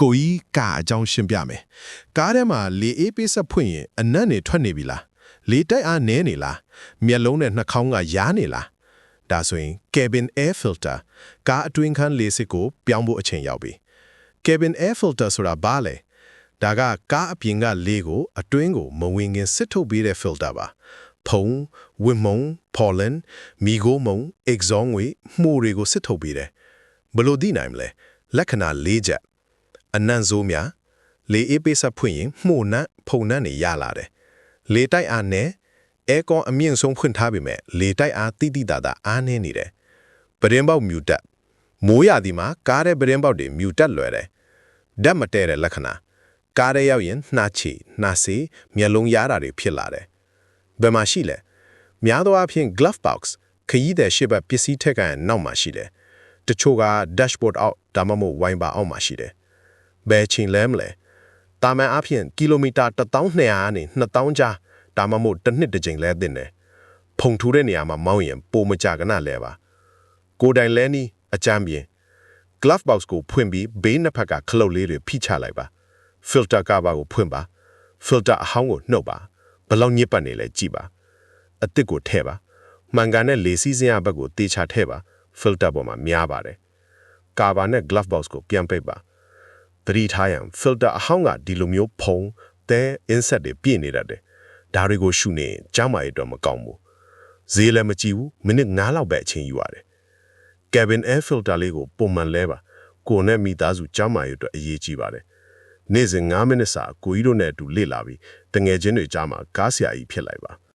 ကိုကြီးကအကြောင်းရှင်းပြမယ်ကားထဲမှာလေအေးပေးဆက်ဖွင့်ရင်အနံ့နေထွက်နေပြီလားလေတိုက်အားနည်းနေလားမျက်လုံးနဲ့နှာခေါင်းကရားနေလားဒါဆိုရင် cabin air filter ကားအတွင်းခန်းလေစစ်ကိုပြောင်းဖို့အချိန်ရောက်ပြီ cabin air filter ဆိုတာဘာလဲဒါကကားအပြင်ကလေကိုအတွင်းကိုမဝင်ခင်စစ်ထုတ်ပေးတဲ့ filter ပါဖုံဝင်းမုံ pollen မီဂိုမုံ exhaust ငွေမှုတွေကိုစစ်ထုတ်ပေးတယ်ဘလို့သိနိုင်မလဲလက္ခဏာ၄ချက်အနံ့ဆိုးများလေအေးပေးဆက်ဖွင့်ရင်မှုနံ့ဖုံနံ့နေရလာတယ်လေတိုက်အားနဲ့အဲကွန်အမြင့်ဆုံးဖွင့်ထားပေမဲ့လေတိုက်အားတိတိတသာအားနည်းနေတယ်ပရင်ပေါက်မြူတက်မိုးရသည်မှာကားတဲ့ပရင်ပေါက်တွေမြူတက်လွယ်တယ်ဓာတ်မတည့်တဲ့လက္ခဏာကားရဲရောက်ရင်နှာချီနှာစေးမျက်လုံးရားတာတွေဖြစ်လာတယ်ဘယ်မှာရှိလဲများသောအားဖြင့် glove box ခရီးသည်ရှေ့ဘက်ပစ္စည်းထက်ကနောက်မှာရှိတယ်တချို့က dashboard အောက်ဒါမှမဟုတ် wiper အောက်မှာရှိတယ်ဘယ်ချိန်လဲမလဲတာမန်အားဖြင့်ကီလိုမီတာ1200ကနေ2000ကြားဒါမှမဟုတ်တစ်နှစ်တစ်ကြိမ်လဲတင်တယ်ဖုန်ထူတဲ့နေရာမှာမောင်းရင်ပိုမကြကနလဲပါကိုယ်တိုင်လဲနီးအကြမ်းပြင်း glove box ကိုဖွင့်ပြီးဘေးနှစ်ဖက်ကခလုတ်လေးတွေဖိချလိုက်ပါ filter cover ကိုဖွင့်ပါ filter အဟောင်းကိုနှုတ်ပါဘလောက်ညစ်ပတ်နေလဲကြည့်ပါအစ်စ်ကိုထည့်ပါမှန်ကန်တဲ့လေစီးစင်းရဘက်ကိုတေချာထည့်ပါ filter ပေါ်မှာများပါတယ် cover နဲ့ glove box ကိုပြန်ပိတ်ပါသတိထားရန် filter အဟောင်းကဒီလိုမျိုးဖုံသဲ insect တွေပြည့်နေတတ်တယ်ဒါတွေကိုရှုနေကျမ်းမာရေးတော့မကောင်းဘူးဈေးလည်းမကြည့်ဘူးမိနစ်9လောက်ပဲအချိန်ယူရတယ် cabin air filter လေးကိုပုံမှန်လဲပါကိုယ်နဲ့မိသားစုကျမ်းမာရေးအတွက်အရေးကြီးပါတယ်နေ့စဉ်9မိနစ်စာကိုကြီးတို့နဲ့အတူလေ့လာပြီးတငယ်ချင်းတွေကြားမှာကားဆရာကြီးဖြစ်လိုက်ပါ